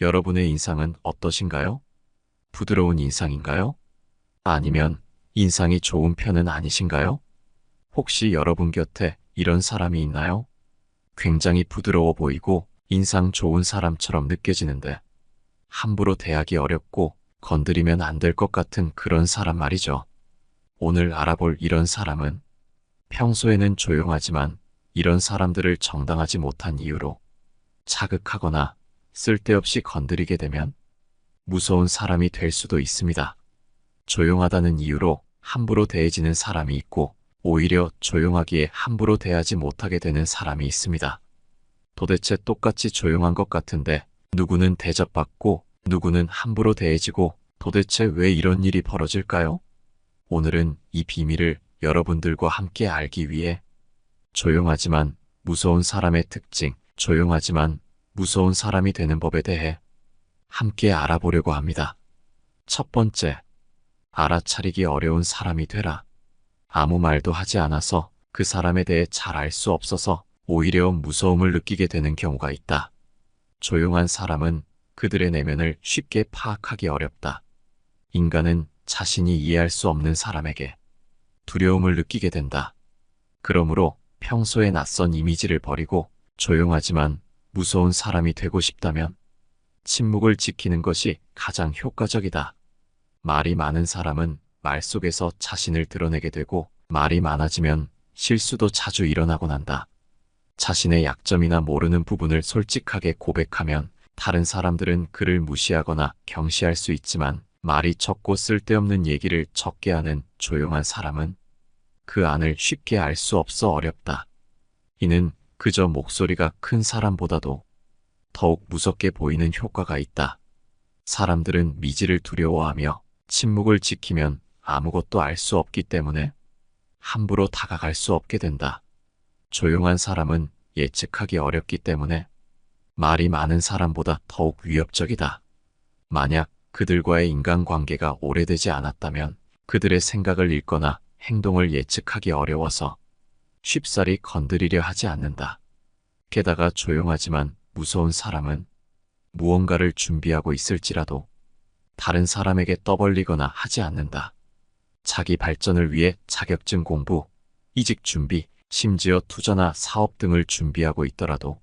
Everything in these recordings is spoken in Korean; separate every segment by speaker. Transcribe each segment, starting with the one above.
Speaker 1: 여러분의 인상은 어떠신가요? 부드러운 인상인가요? 아니면 인상이 좋은 편은 아니신가요? 혹시 여러분 곁에 이런 사람이 있나요? 굉장히 부드러워 보이고 인상 좋은 사람처럼 느껴지는데 함부로 대하기 어렵고 건드리면 안 될 것 같은 그런 사람 말이죠. 오늘 알아볼 이런 사람은 평소에는 조용하지만 이런 사람들을 정당하지 못한 이유로 자극하거나 쓸데없이 건드리게 되면 무서운 사람이 될 수도 있습니다. 조용하다는 이유로 함부로 대해지는 사람이 있고 오히려 조용하기에 함부로 대하지 못하게 되는 사람이 있습니다. 도대체 똑같이 조용한 것 같은데 누구는 대접받고 누구는 함부로 대해지고 도대체 왜 이런 일이 벌어질까요? 오늘은 이 비밀을 여러분들과 함께 알기 위해 조용하지만 무서운 사람의 특징, 조용하지만 무서운 사람이 되는 법에 대해 함께 알아보려고 합니다. 첫 번째, 알아차리기 어려운 사람이 되라. 아무 말도 하지 않아서 그 사람에 대해 잘 알 수 없어서 오히려 무서움을 느끼게 되는 경우가 있다. 조용한 사람은 그들의 내면을 쉽게 파악하기 어렵다. 인간은 자신이 이해할 수 없는 사람에게 두려움을 느끼게 된다. 그러므로 평소에 낯선 이미지를 버리고 조용하지만 무서운 사람이 되고 싶다면 침묵을 지키는 것이 가장 효과적이다. 말이 많은 사람은 말 속에서 자신을 드러내게 되고 말이 많아지면 실수도 자주 일어나곤 한다. 자신의 약점이나 모르는 부분을 솔직하게 고백하면 다른 사람들은 그를 무시하거나 경시할 수 있지만 말이 적고 쓸데없는 얘기를 적게 하는 조용한 사람은 그 안을 쉽게 알 수 없어 어렵다. 이는 그저 목소리가 큰 사람보다도 더욱 무섭게 보이는 효과가 있다. 사람들은 미지를 두려워하며 침묵을 지키면 아무것도 알 수 없기 때문에 함부로 다가갈 수 없게 된다. 조용한 사람은 예측하기 어렵기 때문에 말이 많은 사람보다 더욱 위협적이다. 만약 그들과의 인간관계가 오래되지 않았다면 그들의 생각을 읽거나 행동을 예측하기 어려워서 쉽사리 건드리려 하지 않는다. 게다가 조용하지만 무서운 사람은 무언가를 준비하고 있을지라도 다른 사람에게 떠벌리거나 하지 않는다. 자기 발전을 위해 자격증 공부, 이직 준비, 심지어 투자나 사업 등을 준비하고 있더라도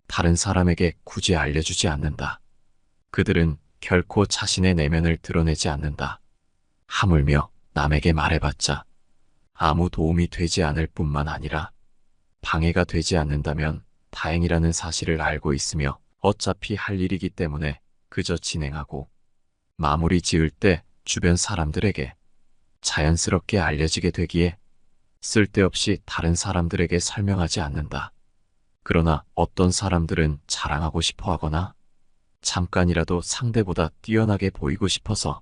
Speaker 1: 다른 사람에게 굳이 알려주지 않는다. 그들은 결코 자신의 내면을 드러내지 않는다. 하물며 남에게 말해봤자 아무 도움이 되지 않을 뿐만 아니라 방해가 되지 않는다면 다행이라는 사실을 알고 있으며 어차피 할 일이기 때문에 그저 진행하고 마무리 지을 때 주변 사람들에게 자연스럽게 알려지게 되기에 쓸데없이 다른 사람들에게 설명하지 않는다. 그러나 어떤 사람들은 자랑하고 싶어 하거나 잠깐이라도 상대보다 뛰어나게 보이고 싶어서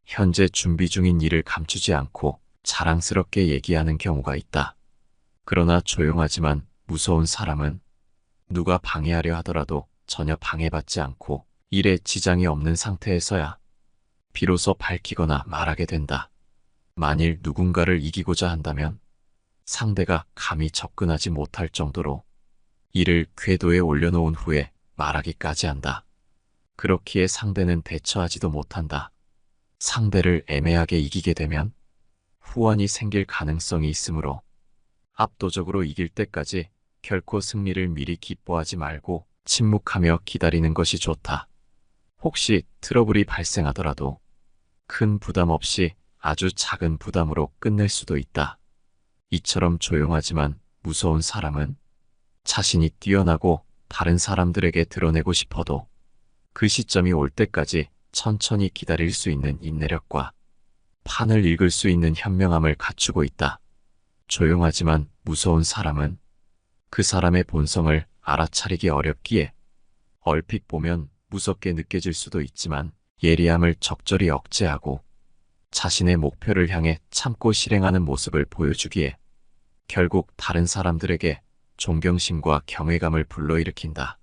Speaker 1: 현재 준비 중인 일을 감추지 않고 자랑스럽게 얘기하는 경우가 있다. 그러나 조용하지만 무서운 사람은 누가 방해하려 하더라도 전혀 방해받지 않고 일에 지장이 없는 상태에서야 비로소 밝히거나 말하게 된다. 만일 누군가를 이기고자 한다면 상대가 감히 접근하지 못할 정도로 이를 궤도에 올려놓은 후에 말하기까지 한다. 그렇기에 상대는 대처하지도 못한다. 상대를 애매하게 이기게 되면 후환이 생길 가능성이 있으므로 압도적으로 이길 때까지 결코 승리를 미리 기뻐하지 말고 침묵하며 기다리는 것이 좋다. 혹시 트러블이 발생하더라도 큰 부담 없이 아주 작은 부담으로 끝낼 수도 있다. 이처럼 조용하지만 무서운 사람은 자신이 뛰어나고 다른 사람들에게 드러내고 싶어도 그 시점이 올 때까지 천천히 기다릴 수 있는 인내력과 판을 읽을 수 있는 현명함을 갖추고 있다. 조용하지만 무서운 사람은 그 사람의 본성을 알아차리기 어렵기에 얼핏 보면 무섭게 느껴질 수도 있지만 예리함을 적절히 억제하고 자신의 목표를 향해 참고 실행하는 모습을 보여주기에 결국 다른 사람들에게 존경심과 경외감을 불러일으킨다.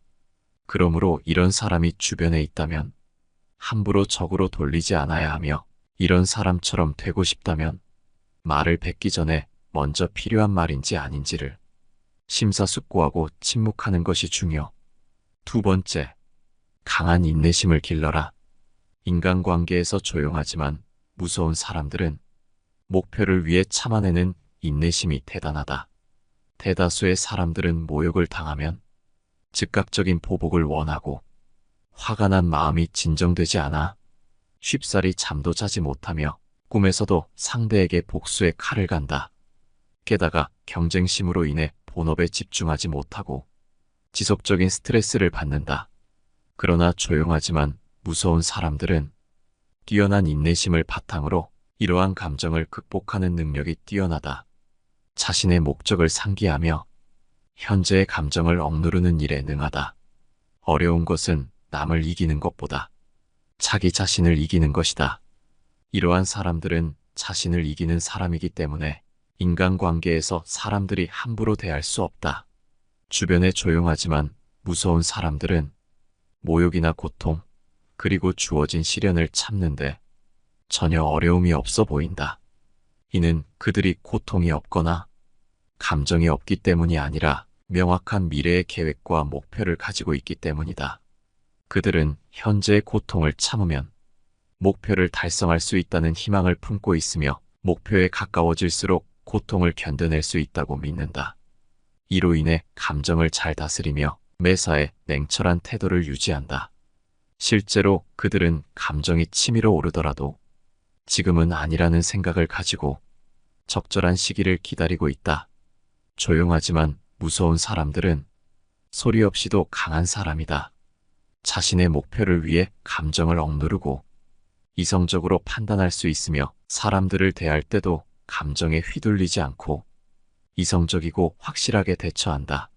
Speaker 1: 그러므로 이런 사람이 주변에 있다면 함부로 적으로 돌리지 않아야 하며 이런 사람처럼 되고 싶다면 말을 뱉기 전에 먼저 필요한 말인지 아닌지를 심사숙고하고 침묵하는 것이 중요. 두 번째, 강한 인내심을 길러라. 인간관계에서 조용하지만 무서운 사람들은 목표를 위해 참아내는 인내심이 대단하다. 대다수의 사람들은 모욕을 당하면 즉각적인 보복을 원하고 화가 난 마음이 진정되지 않아 쉽사리 잠도 자지 못하며 꿈에서도 상대에게 복수의 칼을 간다. 게다가 경쟁심으로 인해 본업에 집중하지 못하고 지속적인 스트레스를 받는다. 그러나 조용하지만 무서운 사람들은 뛰어난 인내심을 바탕으로 이러한 감정을 극복하는 능력이 뛰어나다. 자신의 목적을 상기하며 현재의 감정을 억누르는 일에 능하다. 어려운 것은 남을 이기는 것보다 자기 자신을 이기는 것이다. 이러한 사람들은 자신을 이기는 사람이기 때문에 인간관계에서 사람들이 함부로 대할 수 없다. 주변에 조용하지만 무서운 사람들은 모욕이나 고통, 그리고 주어진 시련을 참는데 전혀 어려움이 없어 보인다. 이는 그들이 고통이 없거나 감정이 없기 때문이 아니라 명확한 미래의 계획과 목표를 가지고 있기 때문이다. 그들은 현재의 고통을 참으면 목표를 달성할 수 있다는 희망을 품고 있으며 목표에 가까워질수록 고통을 견뎌낼 수 있다고 믿는다. 이로 인해 감정을 잘 다스리며 매사에 냉철한 태도를 유지한다. 실제로 그들은 감정이 치밀어 오르더라도 지금은 아니라는 생각을 가지고 적절한 시기를 기다리고 있다. 조용하지만 무서운 사람들은 소리 없이도 강한 사람이다. 자신의 목표를 위해 감정을 억누르고 이성적으로 판단할 수 있으며 사람들을 대할 때도 감정에 휘둘리지 않고 이성적이고 확실하게 대처한다.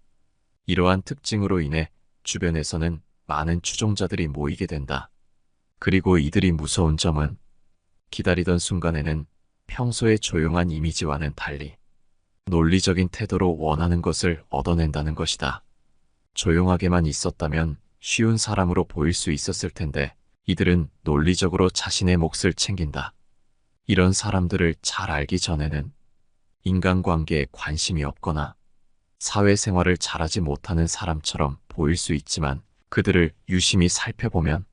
Speaker 1: 이러한 특징으로 인해 주변에서는 많은 추종자들이 모이게 된다. 그리고 이들이 무서운 점은 기다리던 순간에는 평소의 조용한 이미지와는 달리 논리적인 태도로 원하는 것을 얻어낸다는 것이다. 조용하게만 있었다면 쉬운 사람으로 보일 수 있었을 텐데 이들은 논리적으로 자신의 몫을 챙긴다. 이런 사람들을 잘 알기 전에는 인간관계에 관심이 없거나 사회생활을 잘하지 못하는 사람처럼 보일 수 있지만 그들을 유심히 살펴보면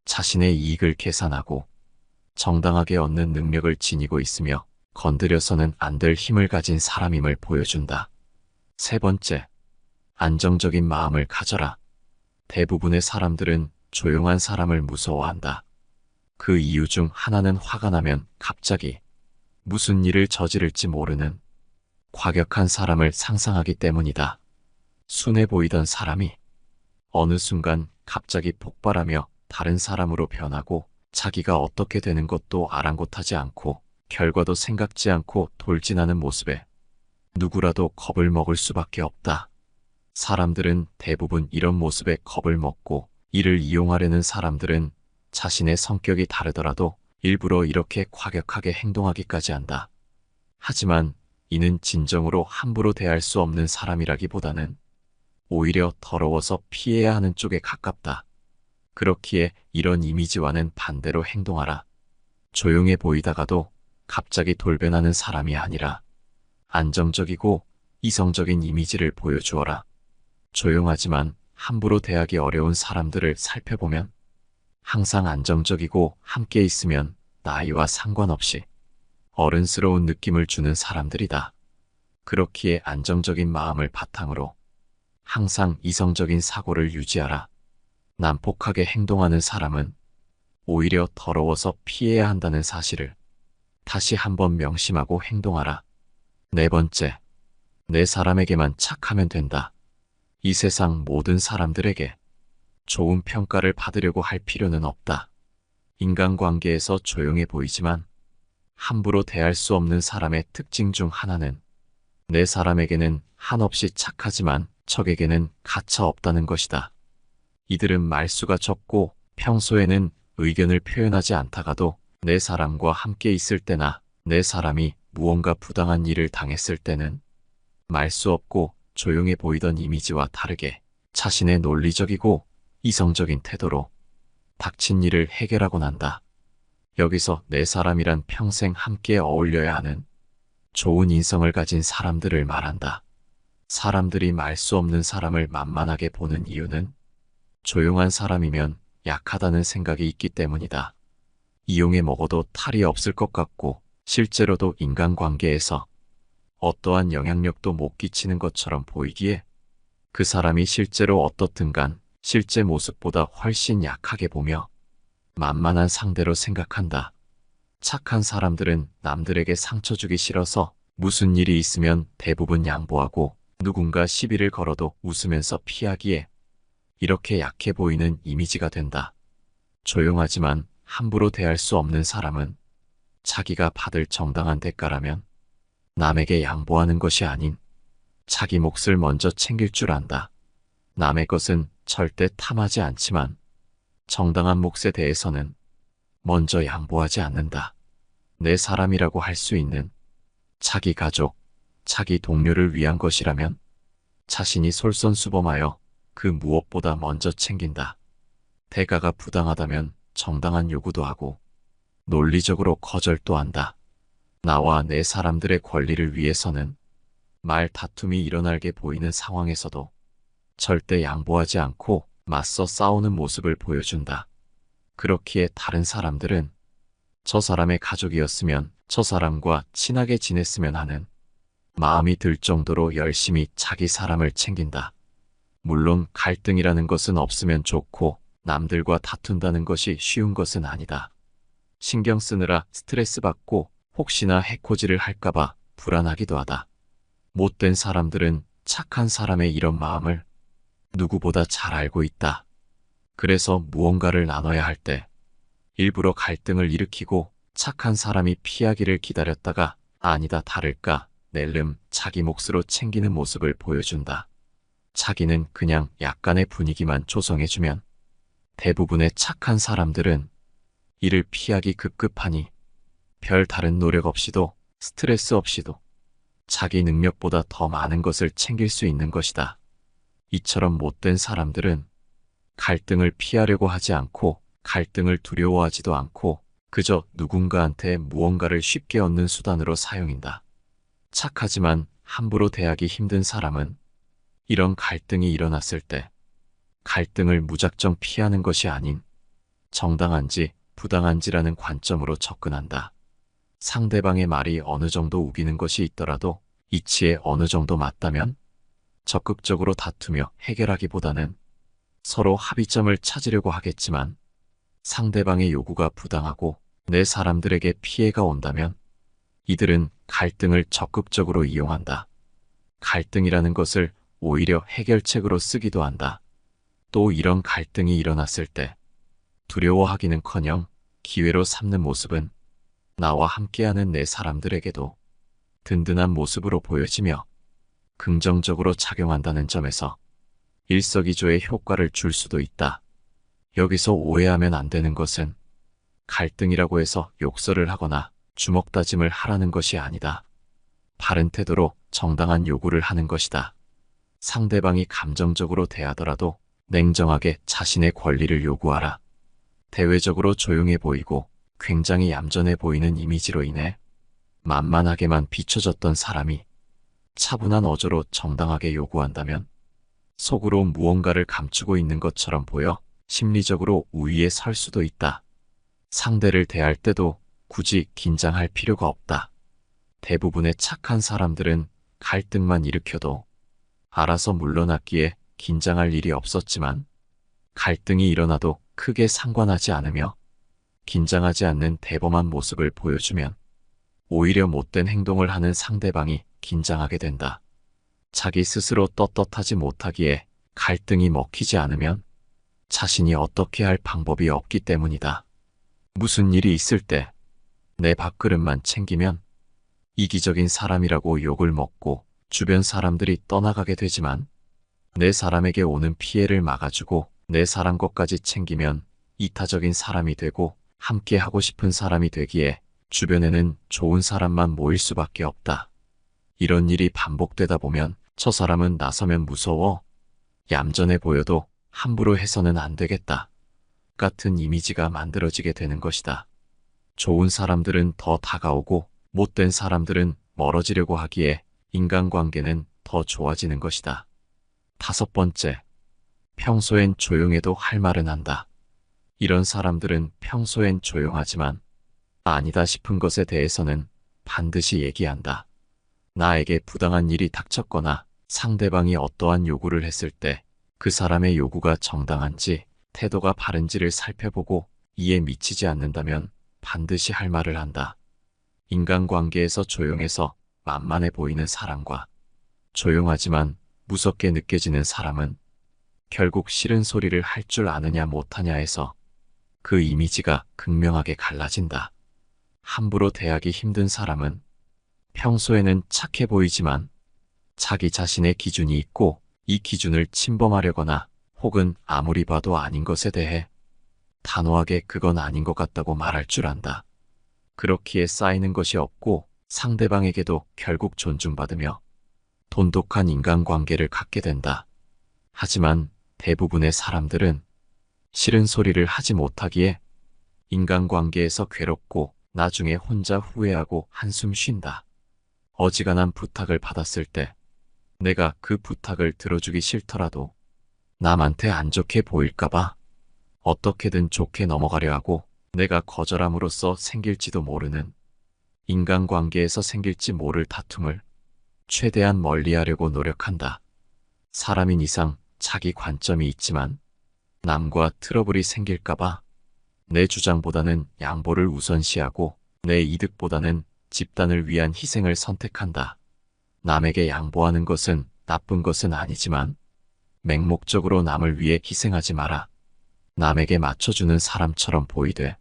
Speaker 1: 자신의 이익을 계산하고 정당하게 얻는 능력을 지니고 있으며 건드려서는 안 될 힘을 가진 사람임을 보여준다. 세 번째, 안정적인 마음을 가져라. 대부분의 사람들은 조용한 사람을 무서워한다. 그 이유 중 하나는 화가 나면 갑자기 무슨 일을 저지를지 모르는 과격한 사람을 상상하기 때문이다. 순해 보이던 사람이 어느 순간 갑자기 폭발하며 다른 사람으로 변하고 자기가 어떻게 되는 것도 아랑곳하지 않고 결과도 생각지 않고 돌진하는 모습에 누구라도 겁을 먹을 수밖에 없다. 사람들은 대부분 이런 모습에 겁을 먹고 이를 이용하려는 사람들은 자신의 성격이 다르더라도 일부러 이렇게 과격하게 행동하기까지 한다. 하지만 이는 진정으로 함부로 대할 수 없는 사람이라기보다는 오히려 더러워서 피해야 하는 쪽에 가깝다. 그렇기에 이런 이미지와는 반대로 행동하라. 조용해 보이다가도 갑자기 돌변하는 사람이 아니라 안정적이고 이성적인 이미지를 보여주어라. 조용하지만 함부로 대하기 어려운 사람들을 살펴보면 항상 안정적이고 함께 있으면 나이와 상관없이 어른스러운 느낌을 주는 사람들이다. 그렇기에 안정적인 마음을 바탕으로 항상 이성적인 사고를 유지하라. 난폭하게 행동하는 사람은 오히려 더러워서 피해야 한다는 사실을 다시 한번 명심하고 행동하라. 네 번째, 내 사람에게만 착하면 된다. 이 세상 모든 사람들에게 좋은 평가를 받으려고 할 필요는 없다. 인간관계에서 조용해 보이지만 함부로 대할 수 없는 사람의 특징 중 하나는 내 사람에게는 한없이 착하지만 적에게는 가차 없다는 것이다. 이들은 말수가 적고 평소에는 의견을 표현하지 않다가도 내 사람과 함께 있을 때나 내 사람이 무언가 부당한 일을 당했을 때는 말수 없고 조용해 보이던 이미지와 다르게 자신의 논리적이고 이성적인 태도로 닥친 일을 해결하곤 한다. 여기서 내 사람이란 평생 함께 어울려야 하는 좋은 인성을 가진 사람들을 말한다. 사람들이 말 수 없는 사람을 만만하게 보는 이유는 조용한 사람이면 약하다는 생각이 있기 때문이다. 이용해 먹어도 탈이 없을 것 같고 실제로도 인간관계에서 어떠한 영향력도 못 끼치는 것처럼 보이기에 그 사람이 실제로 어떻든 간 실제 모습보다 훨씬 약하게 보며 만만한 상대로 생각한다. 착한 사람들은 남들에게 상처 주기 싫어서 무슨 일이 있으면 대부분 양보하고 누군가 시비를 걸어도 웃으면서 피하기에 이렇게 약해 보이는 이미지가 된다. 조용하지만 함부로 대할 수 없는 사람은 자기가 받을 정당한 대가라면 남에게 양보하는 것이 아닌 자기 몫을 먼저 챙길 줄 안다. 남의 것은 절대 탐하지 않지만 정당한 몫에 대해서는 먼저 양보하지 않는다. 내 사람이라고 할 수 있는 자기 가족, 자기 동료를 위한 것이라면 자신이 솔선수범하여 그 무엇보다 먼저 챙긴다. 대가가 부당하다면 정당한 요구도 하고 논리적으로 거절도 한다. 나와 내 사람들의 권리를 위해서는 말 다툼이 일어나게 보이는 상황에서도 절대 양보하지 않고 맞서 싸우는 모습을 보여준다. 그렇기에 다른 사람들은 저 사람의 가족이었으면 저 사람과 친하게 지냈으면 하는 마음이 들 정도로 열심히 자기 사람을 챙긴다. 물론 갈등이라는 것은 없으면 좋고 남들과 다툰다는 것이 쉬운 것은 아니다. 신경 쓰느라 스트레스 받고 혹시나 해코지를 할까봐 불안하기도 하다. 못된 사람들은 착한 사람의 이런 마음을 누구보다 잘 알고 있다. 그래서 무언가를 나눠야 할 때 일부러 갈등을 일으키고 착한 사람이 피하기를 기다렸다가 아니다 다를까 낼름 자기 몫으로 챙기는 모습을 보여준다. 자기는 그냥 약간의 분위기만 조성해주면 대부분의 착한 사람들은 이를 피하기 급급하니 별 다른 노력 없이도 스트레스 없이도 자기 능력보다 더 많은 것을 챙길 수 있는 것이다. 이처럼 못된 사람들은 갈등을 피하려고 하지 않고 갈등을 두려워하지도 않고 그저 누군가한테 무언가를 쉽게 얻는 수단으로 사용한다. 착하지만 함부로 대하기 힘든 사람은 이런 갈등이 일어났을 때 갈등을 무작정 피하는 것이 아닌 정당한지 부당한지라는 관점으로 접근한다. 상대방의 말이 어느 정도 우기는 것이 있더라도 이치에 어느 정도 맞다면 적극적으로 다투며 해결하기보다는 서로 합의점을 찾으려고 하겠지만 상대방의 요구가 부당하고 내 사람들에게 피해가 온다면 이들은 갈등을 적극적으로 이용한다. 갈등이라는 것을 오히려 해결책으로 쓰기도 한다. 또 이런 갈등이 일어났을 때 두려워하기는커녕 기회로 삼는 모습은 나와 함께하는 내 사람들에게도 든든한 모습으로 보여지며 긍정적으로 작용한다는 점에서 일석이조의 효과를 줄 수도 있다. 여기서 오해하면 안 되는 것은 갈등이라고 해서 욕설을 하거나 주먹다짐을 하라는 것이 아니다. 바른 태도로 정당한 요구를 하는 것이다. 상대방이 감정적으로 대하더라도 냉정하게 자신의 권리를 요구하라. 대외적으로 조용해 보이고 굉장히 얌전해 보이는 이미지로 인해 만만하게만 비춰졌던 사람이 차분한 어조로 정당하게 요구한다면 속으로 무언가를 감추고 있는 것처럼 보여 심리적으로 우위에 설 수도 있다. 상대를 대할 때도 굳이 긴장할 필요가 없다. 대부분의 착한 사람들은 갈등만 일으켜도 알아서 물러났기에 긴장할 일이 없었지만 갈등이 일어나도 크게 상관하지 않으며 긴장하지 않는 대범한 모습을 보여주면 오히려 못된 행동을 하는 상대방이 긴장하게 된다. 자기 스스로 떳떳하지 못하기에 갈등이 먹히지 않으면 자신이 어떻게 할 방법이 없기 때문이다. 무슨 일이 있을 때 내 밥그릇만 챙기면 이기적인 사람이라고 욕을 먹고 주변 사람들이 떠나가게 되지만 내 사람에게 오는 피해를 막아주고 내 사람 것까지 챙기면 이타적인 사람이 되고 함께 하고 싶은 사람이 되기에 주변에는 좋은 사람만 모일 수밖에 없다. 이런 일이 반복되다 보면 저 사람은 나서면 무서워, 얌전해 보여도 함부로 해서는 안 되겠다 같은 이미지가 만들어지게 되는 것이다. 좋은 사람들은 더 다가오고 못된 사람들은 멀어지려고 하기에 인간관계는 더 좋아지는 것이다. 5번째, 평소엔 조용해도 할 말은 한다. 이런 사람들은 평소엔 조용하지만 아니다 싶은 것에 대해서는 반드시 얘기한다. 나에게 부당한 일이 닥쳤거나 상대방이 어떠한 요구를 했을 때 그 사람의 요구가 정당한지 태도가 바른지를 살펴보고 이에 미치지 않는다면 반드시 할 말을 한다. 인간관계에서 조용해서 만만해 보이는 사람과 조용하지만 무섭게 느껴지는 사람은 결국 싫은 소리를 할 줄 아느냐 못하냐에서 그 이미지가 극명하게 갈라진다. 함부로 대하기 힘든 사람은 평소에는 착해 보이지만 자기 자신의 기준이 있고 이 기준을 침범하려거나 혹은 아무리 봐도 아닌 것에 대해 단호하게 그건 아닌 것 같다고 말할 줄 안다. 그렇기에 쌓이는 것이 없고 상대방에게도 결국 존중받으며 돈독한 인간관계를 갖게 된다. 하지만 대부분의 사람들은 싫은 소리를 하지 못하기에 인간관계에서 괴롭고 나중에 혼자 후회하고 한숨 쉰다. 어지간한 부탁을 받았을 때 내가 그 부탁을 들어주기 싫더라도 남한테 안 좋게 보일까봐 어떻게든 좋게 넘어가려 하고 내가 거절함으로써 생길지도 모르는 인간관계에서 생길지 모를 다툼을 최대한 멀리하려고 노력한다. 사람인 이상 자기 관점이 있지만 남과 트러블이 생길까봐 내 주장보다는 양보를 우선시하고 내 이득보다는 집단을 위한 희생을 선택한다. 남에게 양보하는 것은 나쁜 것은 아니지만 맹목적으로 남을 위해 희생하지 마라. 남에게 맞춰주는 사람처럼 보이되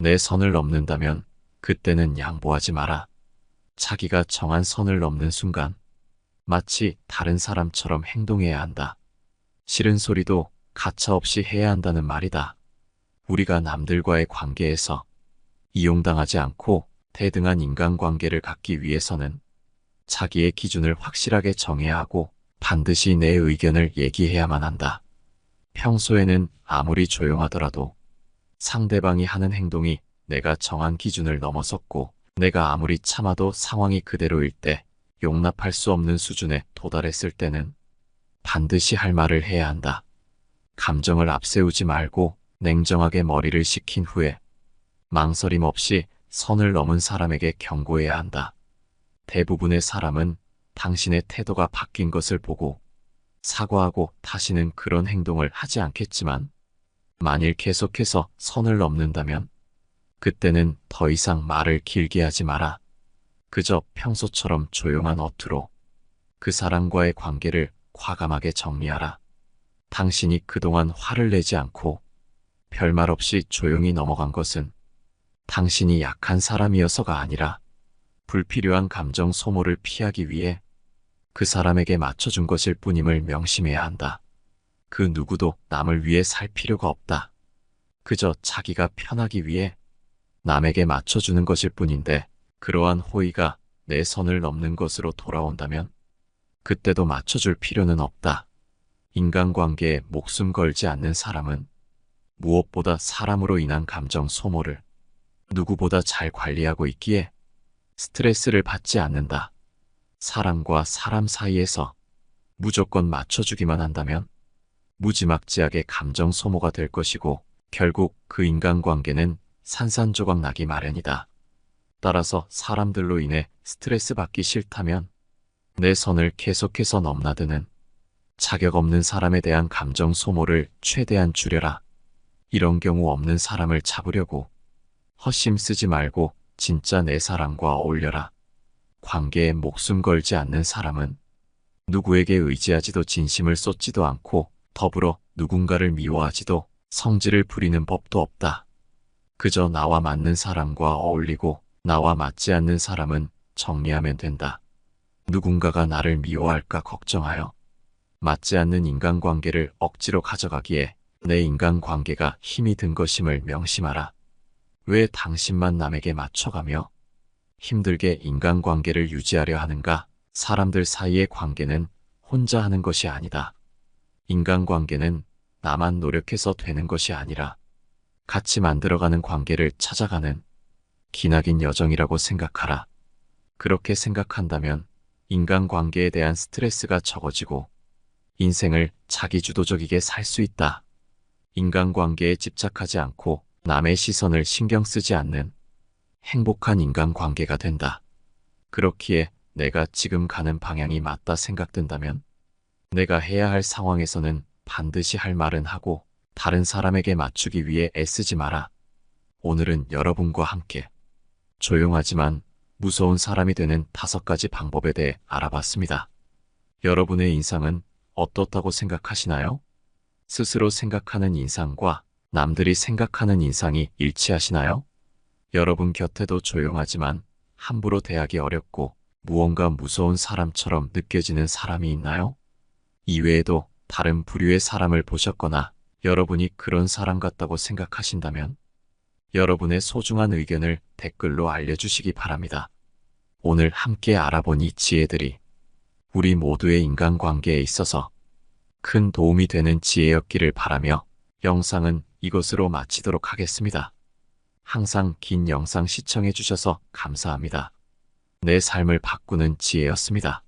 Speaker 1: 내 선을 넘는다면 그때는 양보하지 마라. 자기가 정한 선을 넘는 순간 마치 다른 사람처럼 행동해야 한다. 싫은 소리도 가차없이 해야 한다는 말이다. 우리가 남들과의 관계에서 이용당하지 않고 대등한 인간관계를 갖기 위해서는 자기의 기준을 확실하게 정해야 하고 반드시 내 의견을 얘기해야만 한다. 평소에는 아무리 조용하더라도 상대방이 하는 행동이 내가 정한 기준을 넘어섰고 내가 아무리 참아도 상황이 그대로일 때 용납할 수 없는 수준에 도달했을 때는 반드시 할 말을 해야 한다. 감정을 앞세우지 말고 냉정하게 머리를 식힌 후에 망설임 없이 선을 넘은 사람에게 경고해야 한다. 대부분의 사람은 당신의 태도가 바뀐 것을 보고 사과하고 다시는 그런 행동을 하지 않겠지만 만일 계속해서 선을 넘는다면 그때는 더 이상 말을 길게 하지 마라. 그저 평소처럼 조용한 어투로 그 사람과의 관계를 과감하게 정리하라. 당신이 그동안 화를 내지 않고 별말 없이 조용히 넘어간 것은 당신이 약한 사람이어서가 아니라 불필요한 감정 소모를 피하기 위해 그 사람에게 맞춰준 것일 뿐임을 명심해야 한다. 그 누구도 남을 위해 살 필요가 없다. 그저 자기가 편하기 위해 남에게 맞춰주는 것일 뿐인데 그러한 호의가 내 선을 넘는 것으로 돌아온다면 그때도 맞춰줄 필요는 없다. 인간관계에 목숨 걸지 않는 사람은 무엇보다 사람으로 인한 감정 소모를 누구보다 잘 관리하고 있기에 스트레스를 받지 않는다. 사람과 사람 사이에서 무조건 맞춰주기만 한다면 무지막지하게 감정 소모가 될 것이고 결국 그 인간관계는 산산조각 나기 마련이다. 따라서 사람들로 인해 스트레스 받기 싫다면 내 선을 계속해서 넘나드는 자격 없는 사람에 대한 감정 소모를 최대한 줄여라. 이런 경우 없는 사람을 잡으려고 헛심 쓰지 말고 진짜 내 사람과 어울려라. 관계에 목숨 걸지 않는 사람은 누구에게 의지하지도 진심을 쏟지도 않고 더불어 누군가를 미워하지도 성질을 부리는 법도 없다. 그저 나와 맞는 사람과 어울리고 나와 맞지 않는 사람은 정리하면 된다. 누군가가 나를 미워할까 걱정하여 맞지 않는 인간관계를 억지로 가져가기에 내 인간관계가 힘이 든 것임을 명심하라. 왜 당신만 남에게 맞춰가며 힘들게 인간관계를 유지하려 하는가? 사람들 사이의 관계는 혼자 하는 것이 아니다. 인간관계는 나만 노력해서 되는 것이 아니라 같이 만들어가는 관계를 찾아가는 기나긴 여정이라고 생각하라. 그렇게 생각한다면 인간관계에 대한 스트레스가 적어지고 인생을 자기주도적이게 살 수 있다. 인간관계에 집착하지 않고 남의 시선을 신경 쓰지 않는 행복한 인간관계가 된다. 그렇기에 내가 지금 가는 방향이 맞다 생각된다면 내가 해야 할 상황에서는 반드시 할 말은 하고 다른 사람에게 맞추기 위해 애쓰지 마라. 오늘은 여러분과 함께 조용하지만 무서운 사람이 되는 5가지 방법에 대해 알아봤습니다. 여러분의 인상은 어떻다고 생각하시나요? 스스로 생각하는 인상과 남들이 생각하는 인상이 일치하시나요? 여러분 곁에도 조용하지만 함부로 대하기 어렵고 무언가 무서운 사람처럼 느껴지는 사람이 있나요? 이외에도 다른 부류의 사람을 보셨거나 여러분이 그런 사람 같다고 생각하신다면 여러분의 소중한 의견을 댓글로 알려주시기 바랍니다. 오늘 함께 알아본 이 지혜들이 우리 모두의 인간관계에 있어서 큰 도움이 되는 지혜였기를 바라며 영상은 이것으로 마치도록 하겠습니다. 항상 긴 영상 시청해 주셔서 감사합니다. 내 삶을 바꾸는 지혜였습니다.